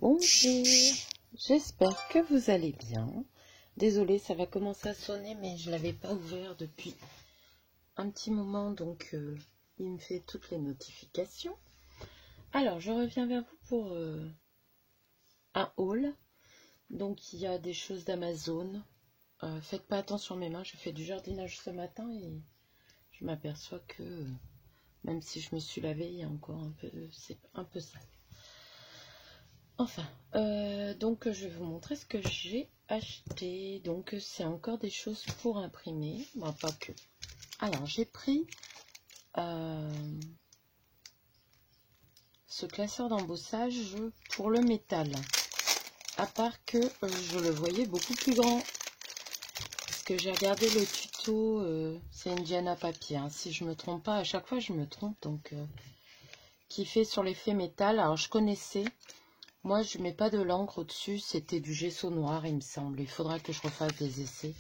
Bonjour, j'espère que vous allez bien. Désolée, ça va commencer à sonner, mais je ne l'avais pas ouvert depuis un petit moment, donc il me fait toutes les notifications. Alors, je reviens vers vous pour un haul. Donc, il y a des choses d'Amazon. Faites pas attention à mes mains, je fais du jardinage ce matin et je m'aperçois que même si je me suis lavée, il y a encore c'est un peu sale. Enfin, donc je vais vous montrer ce que j'ai acheté. Donc c'est encore des choses pour imprimer, bon, pas que. Alors j'ai pris ce classeur d'embossage pour le métal. À part que je le voyais beaucoup plus grand. Parce que j'ai regardé le tuto, c'est Indiana papier. Hein. Si je me trompe pas, à chaque fois je me trompe. Donc qui fait sur l'effet métal. Alors je connaissais. Moi, je mets pas de l'encre au-dessus, c'était du gesso noir, il me semble. Il faudra que je refasse des essais.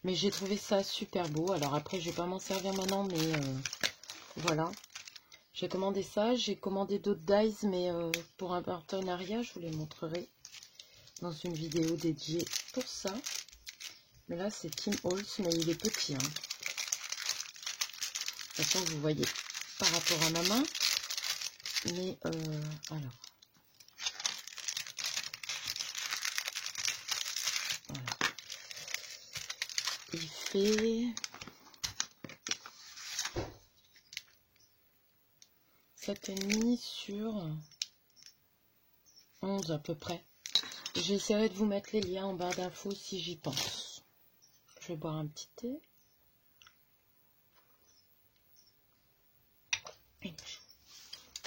Mais j'ai trouvé ça super beau. Alors après, je vais pas m'en servir maintenant, mais voilà. J'ai commandé ça. J'ai commandé d'autres dies, mais pour un partenariat, je vous les montrerai dans une vidéo dédiée pour ça. Mais là, c'est Tim Holtz, mais il est petit. Hein. De toute façon, vous voyez par rapport à ma main. Mais alors. Il fait 7,5 sur 11 à peu près. J'essaierai de vous mettre les liens en barre d'infos si j'y pense. Je vais boire un petit thé.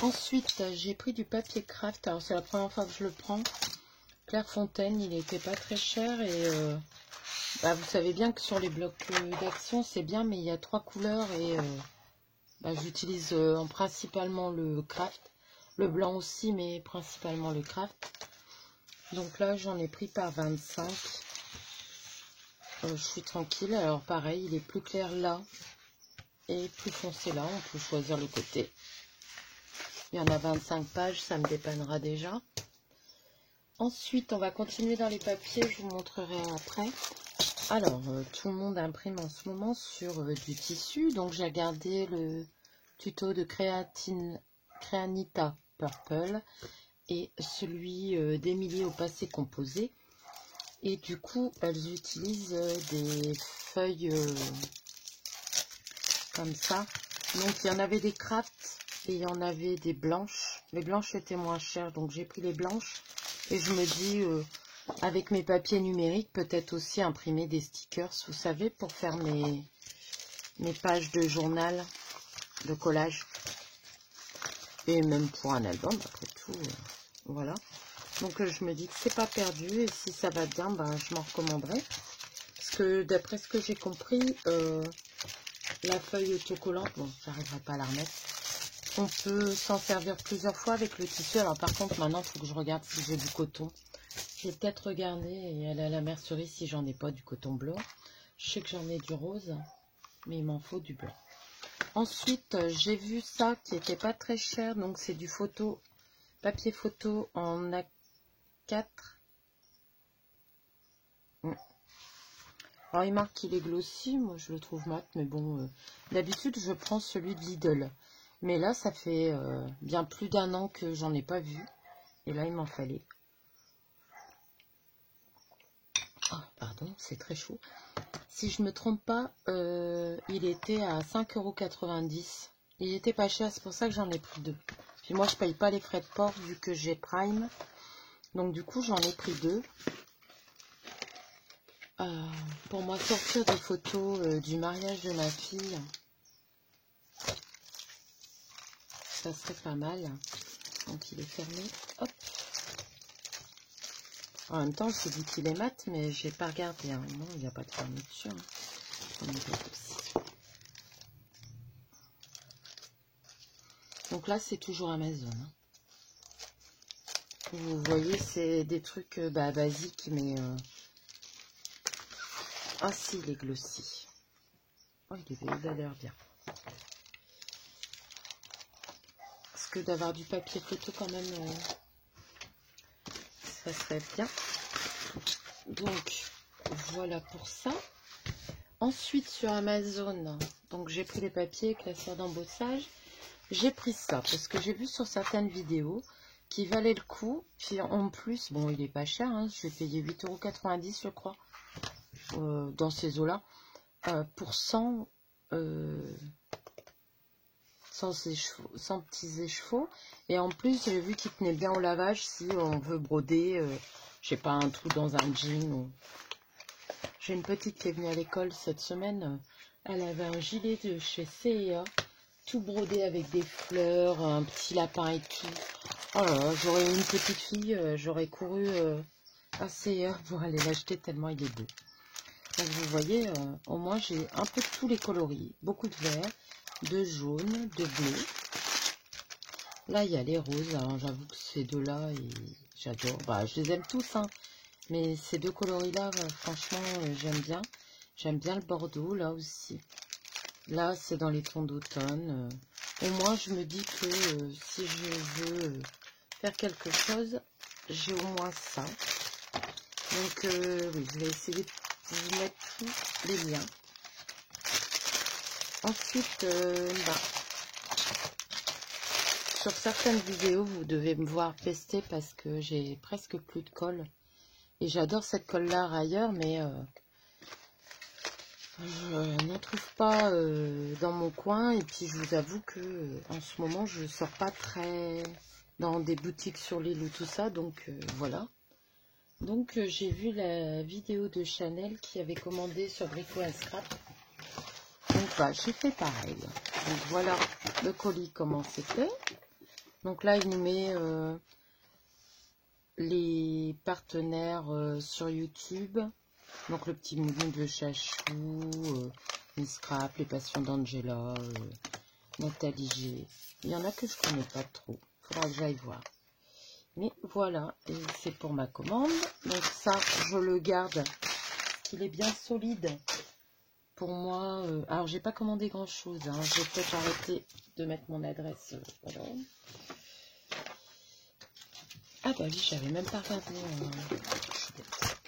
Ensuite, j'ai pris du papier craft. Alors, c'est la première fois que je le prends. Clairefontaine, il n'était pas très cher. Et vous savez bien que sur les blocs d'action, c'est bien, mais il y a 3 couleurs. Et j'utilise principalement le craft. Le blanc aussi, mais principalement le craft. Donc là, j'en ai pris par 25. Je suis tranquille. Alors, pareil, il est plus clair là. Et plus foncé là, on peut choisir le côté. Il y en a 25 pages, ça me dépannera déjà. Ensuite, on va continuer dans les papiers, je vous montrerai après. Alors, tout le monde imprime en ce moment sur du tissu. Donc, j'ai regardé le tuto de Creanita Purple et celui d'Emilie au passé composé. Et du coup, elles utilisent des feuilles comme ça. Donc il y en avait des crafts et il y en avait des blanches. Les blanches étaient moins chères, donc j'ai pris les blanches. Et je me dis, avec mes papiers numériques, peut-être aussi imprimer des stickers, vous savez, pour faire mes pages de journal, de collage. Et même pour un album, après tout, voilà. Donc je me dis que c'est pas perdu et si ça va bien, je m'en recommanderai. Parce que d'après ce que j'ai compris, la feuille autocollante, bon, j'arriverai pas à la remettre. On peut s'en servir plusieurs fois avec le tissu. Alors par contre, maintenant, il faut que je regarde si j'ai du coton. Je vais peut-être regarder et aller à la mercerie si j'en ai pas du coton blanc. Je sais que j'en ai du rose, mais il m'en faut du blanc. Ensuite, j'ai vu ça qui était pas très cher. Donc c'est du papier photo en A4. Alors il marque qu'il est glossy, moi je le trouve mat, mais bon, d'habitude je prends celui de Lidl. Mais là ça fait bien plus d'1 an que j'en ai pas vu. Et là il m'en fallait. Oh, pardon, c'est très chaud. Si je me trompe pas, il était à 5,90 €. Il était pas cher, c'est pour ça que j'en ai pris 2. Puis moi je paye pas les frais de port vu que j'ai Prime. Donc du coup j'en ai pris 2. Pour moi sortir des photos du mariage de ma fille, ça serait pas mal. Donc il est fermé. Hop. En même temps, je dis qu'il est mat, mais j'ai pas regardé. Hein. Non, il n'y a pas de fermeture. Hein. Donc là, c'est toujours Amazon. Hein. Vous voyez, c'est des trucs basiques, mais... Ah si, il est glossy. Oh, il a l'air bien. Parce que d'avoir du papier photo quand même... ça serait bien. Donc, voilà pour ça. Ensuite, sur Amazon, donc j'ai pris les papiers, classeurs d'embossage. J'ai pris ça parce que j'ai vu sur certaines vidéos qui valait le coup. Puis en plus, bon, il est pas cher, hein, je vais payer 8,90 €, je crois, dans ces eaux-là, pour 100, 100 petits écheveaux. Et en plus, j'ai vu qu'il tenait bien au lavage si on veut broder, je sais pas, un trou dans un jean. Ou... J'ai une petite qui est venue à l'école cette semaine. Elle avait un gilet de chez C&A, tout brodé avec des fleurs, un petit lapin et tout. Oh là là, j'aurais une petite fille, j'aurais couru à C&A pour aller l'acheter tellement il est beau. Donc vous voyez, au moins j'ai un peu tous les coloris. Beaucoup de vert, de jaune, de bleu. Là, il y a les roses. Alors j'avoue que ces deux-là, j'adore. Bah, je les aime tous, hein. Mais ces deux coloris-là, franchement, j'aime bien. J'aime bien le bordeaux, là aussi. Là, c'est dans les tons d'automne. Au moins, je me dis que si je veux faire quelque chose, j'ai au moins ça. Donc, oui, je vais essayer de vous mettre tous les liens. Ensuite, sur certaines vidéos, vous devez me voir pester parce que j'ai presque plus de colle. Et j'adore cette colle-là ailleurs, mais je n'en trouve pas dans mon coin. Et puis, je vous avoue que en ce moment, je ne sors pas très dans des boutiques sur l'île ou tout ça. Donc, voilà. Donc, j'ai vu la vidéo de Chanel qui avait commandé sur Brico Scrap. Donc, bah, j'ai fait pareil. Donc, voilà le colis, comment c'était. Donc là, il nous met les partenaires sur YouTube. Donc, le petit moulin de Chachou, Miss Scrap, les passions d'Angela, Nathalie G. Il y en a que je connais pas trop. Faudra que j'aille voir. Mais voilà, et c'est pour ma commande. Donc ça, je le garde. Il est bien solide. Pour moi, alors j'ai pas commandé grand chose. Hein. Je vais peut-être arrêter de mettre mon adresse. Voilà. Ah bah oui, j'avais même pas regardé.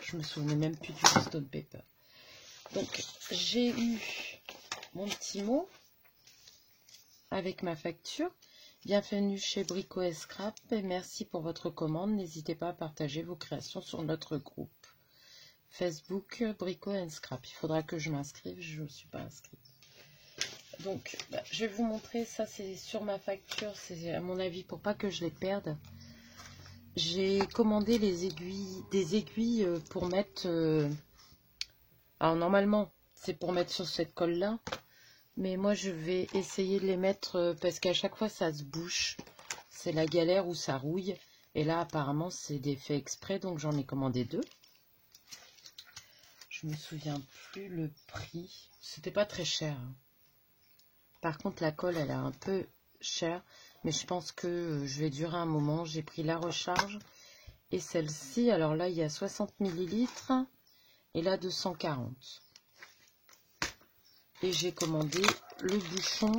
Je me souvenais même plus du Stone Paper. Donc j'ai eu mon petit mot avec ma facture. Bienvenue chez Brico Scrap et merci pour votre commande. N'hésitez pas à partager vos créations sur notre groupe Facebook Brico Scrap. Il faudra que je m'inscrive, je ne suis pas inscrite. Donc, je vais vous montrer, ça c'est sur ma facture, c'est à mon avis pour pas que je les perde. J'ai commandé des aiguilles pour mettre... alors normalement, c'est pour mettre sur cette colle-là. Mais moi, je vais essayer de les mettre parce qu'à chaque fois, ça se bouche. C'est la galère où ça rouille. Et là, apparemment, c'est des faits exprès. Donc, j'en ai commandé 2. Je me souviens plus le prix. C'était pas très cher. Par contre, la colle, elle est un peu chère. Mais je pense que je vais durer un moment. J'ai pris la recharge. Et celle-ci, alors là, il y a 60 ml. Et là, 240. Et j'ai commandé le bouchon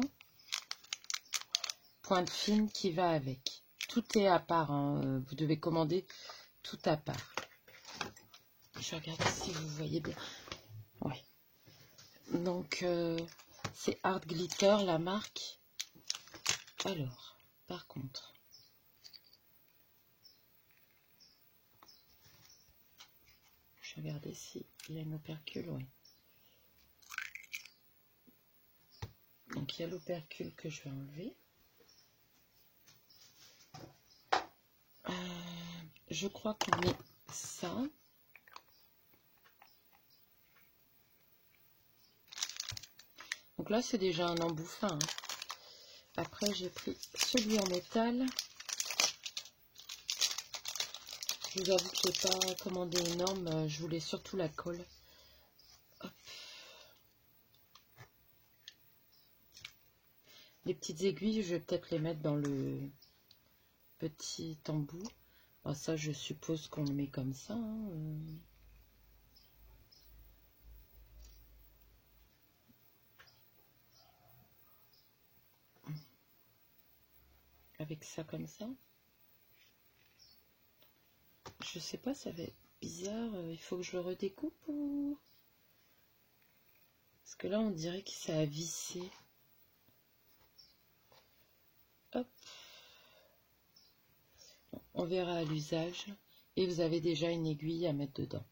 pointe fine qui va avec. Tout est à part, hein. Vous devez commander tout à part. Je regarde si vous voyez bien. Ouais. Donc, c'est Art Glitter, la marque. Alors, par contre, je vais regarder s'il y a une opercule, oui. Donc, il y a l'opercule que je vais enlever. Je crois qu'on met ça. Donc là, c'est déjà un embout fin. Hein. Après, j'ai pris celui en métal. Je vous avoue que je n'ai pas commandé énorme. Je voulais surtout la colle. Hop. Les petites aiguilles, je vais peut-être les mettre dans le petit embout. Alors ça, je suppose qu'on le met comme ça. Hein. Avec ça comme ça. je sais pas, ça va être bizarre. Il faut que je le redécoupe ou... Parce que là, on dirait que ça a vissé. Hop. On verra à l'usage. Et vous avez déjà une aiguille à mettre dedans.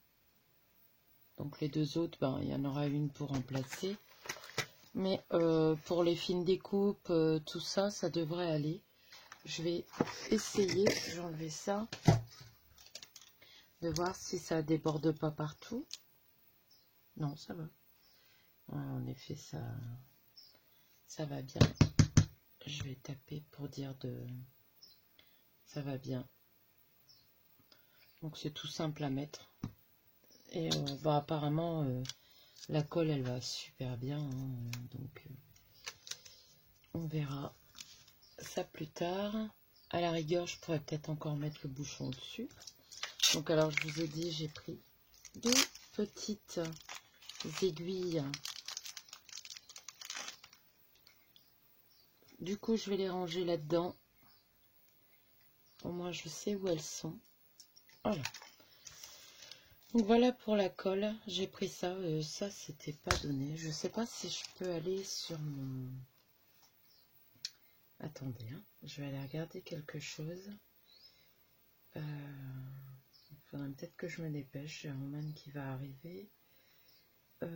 Donc les deux autres, ben, il y en aura une pour remplacer. Mais pour les fines découpes, tout ça, ça devrait aller. Je vais essayer, j'ai enlevé ça, de voir si ça déborde pas partout. Non, ça va. En effet, ça va bien. Je vais taper pour dire ça va bien. Donc c'est tout simple à mettre. Et bah, apparemment, la colle, elle va super bien. Hein, donc on verra ça plus tard. À la rigueur, je pourrais peut-être encore mettre le bouchon dessus. Donc alors, je vous ai dit, j'ai pris deux petites aiguilles. Du coup, je vais les ranger là-dedans. Au moins, je sais où elles sont. Voilà. Donc voilà pour la colle. J'ai pris ça. Ça, c'était pas donné. Je sais pas si je peux aller sur mon... Attendez, hein. Je vais aller regarder quelque chose. Il faudrait peut-être que je me dépêche. J'ai Roman qui va arriver. Je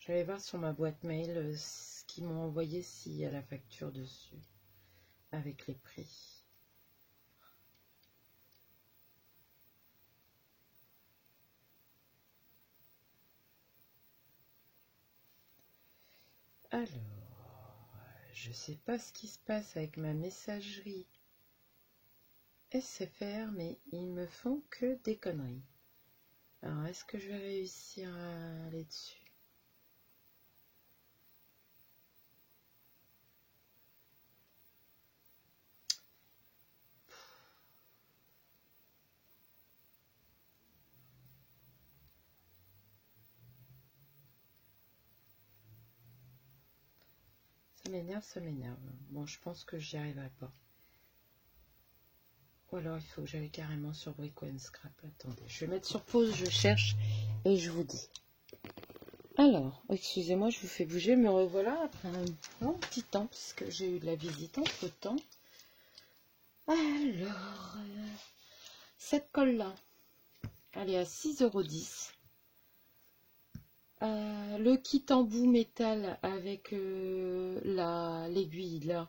vais aller voir sur ma boîte mail ce qu'ils m'ont envoyé, s'il y a la facture dessus, avec les prix. Alors, je sais pas ce qui se passe avec ma messagerie SFR, mais ils me font que des conneries. Alors, est-ce que je vais réussir à aller dessus? Ça m'énerve, ça m'énerve. Bon, je pense que j'y arriverai pas. Ou alors, il faut que j'aille carrément sur Brico & Scrap. Attendez, je vais mettre sur pause, je cherche et je vous dis. Alors, excusez-moi, je vous fais bouger, me revoilà après un bon petit temps, puisque j'ai eu de la visite entre temps. Alors, cette colle-là, elle est à 6,10 €. Le kit embout métal avec l'aiguille là,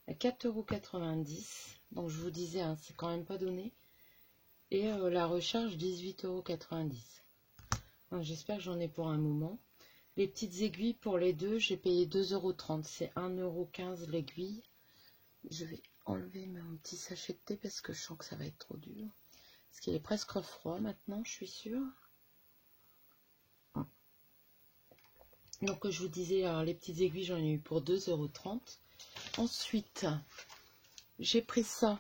à 4,90 €. Donc, je vous disais, hein, c'est quand même pas donné. Et la recharge, 18,90 €. Donc, j'espère que j'en ai pour un moment. Les petites aiguilles pour les deux, j'ai payé 2,30 €. C'est 1,15 € l'aiguille. Je vais enlever mon petit sachet de thé parce que je sens que ça va être trop dur. Parce qu'il est presque froid maintenant, je suis sûre. Donc je vous disais, alors, les petites aiguilles, j'en ai eu pour 2,30 €. Ensuite, j'ai pris ça.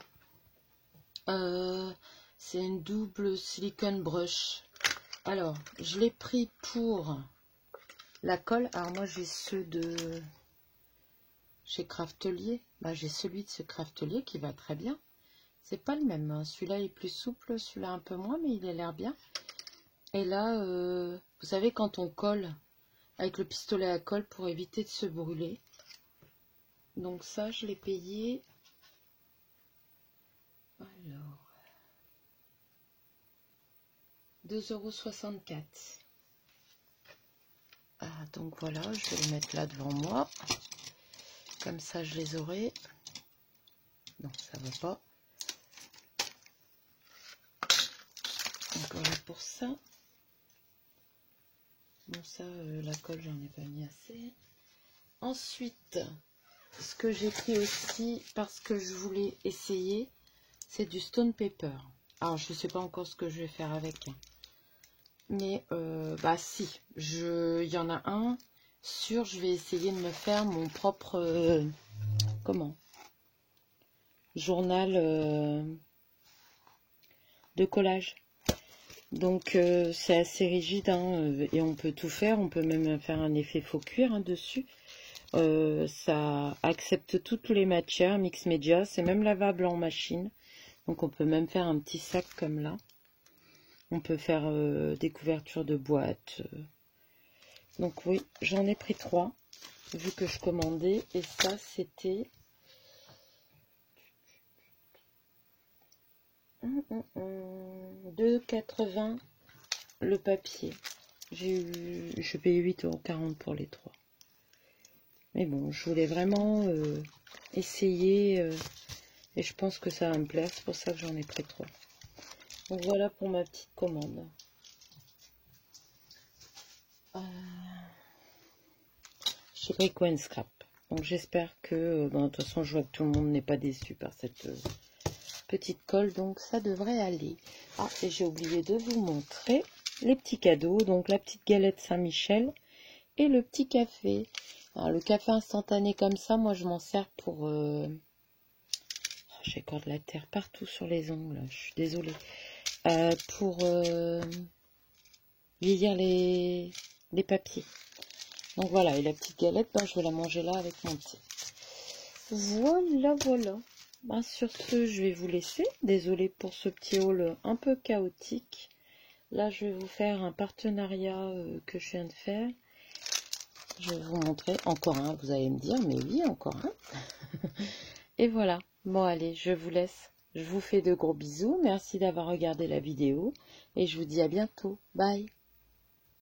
C'est une double silicone brush. Alors, je l'ai pris pour la colle. Alors moi, j'ai ceux de chez Craftelier. Bah, j'ai celui de ce Craftelier qui va très bien. C'est pas le même. Hein. Celui-là est plus souple, celui-là un peu moins, mais il a l'air bien. Et là, vous savez, quand on colle avec le pistolet à colle pour éviter de se brûler. Donc ça, je l'ai payé. Alors, 2,64 €. Ah, donc voilà, je vais le mettre là devant moi. Comme ça, je les aurai. Non, ça va pas. Donc voilà pour ça. Bon, ça, la colle, j'en ai pas mis assez. Ensuite, ce que j'ai pris aussi, parce que je voulais essayer, c'est du Stone Paper. Alors, je ne sais pas encore ce que je vais faire avec. Mais, bah si, il y en a un. Sûr, je vais essayer de me faire mon propre, journal de collage. Donc, c'est assez rigide, hein, et on peut tout faire. On peut même faire un effet faux cuir, hein, dessus. Ça accepte toutes les matières, mix média, c'est même lavable en machine. Donc on peut même faire un petit sac comme là. On peut faire des couvertures de boîtes. Donc oui, j'en ai pris 3, vu que je commandais. Et ça, c'était... 2,80 le papier. Je paye 8,40 € pour les 3. Mais bon, je voulais vraiment essayer et je pense que ça va me plaire. C'est pour ça que j'en ai pris 3. Donc voilà pour ma petite commande. J'ai pris Coin Scrap. Donc j'espère que, de toute façon je vois que tout le monde n'est pas déçu par cette petite colle. Donc ça devrait aller. Ah, et j'ai oublié de vous montrer les petits cadeaux. Donc la petite galette Saint-Michel et le petit café. Alors, le café instantané comme ça, moi je m'en sers pour... j'ai encore de la terre partout sur les ongles, je suis désolée. Pour vieillir les papiers. Donc voilà, et la petite galette, ben, je vais la manger là avec mon thé. Voilà, voilà. Ben, sur ce, je vais vous laisser. Désolée pour ce petit haul un peu chaotique. Là, je vais vous faire un partenariat que je viens de faire. Je vais vous montrer encore un, vous allez me dire, mais oui, encore un. Et voilà. Bon, allez, je vous laisse. Je vous fais de gros bisous. Merci d'avoir regardé la vidéo. Et je vous dis à bientôt. Bye.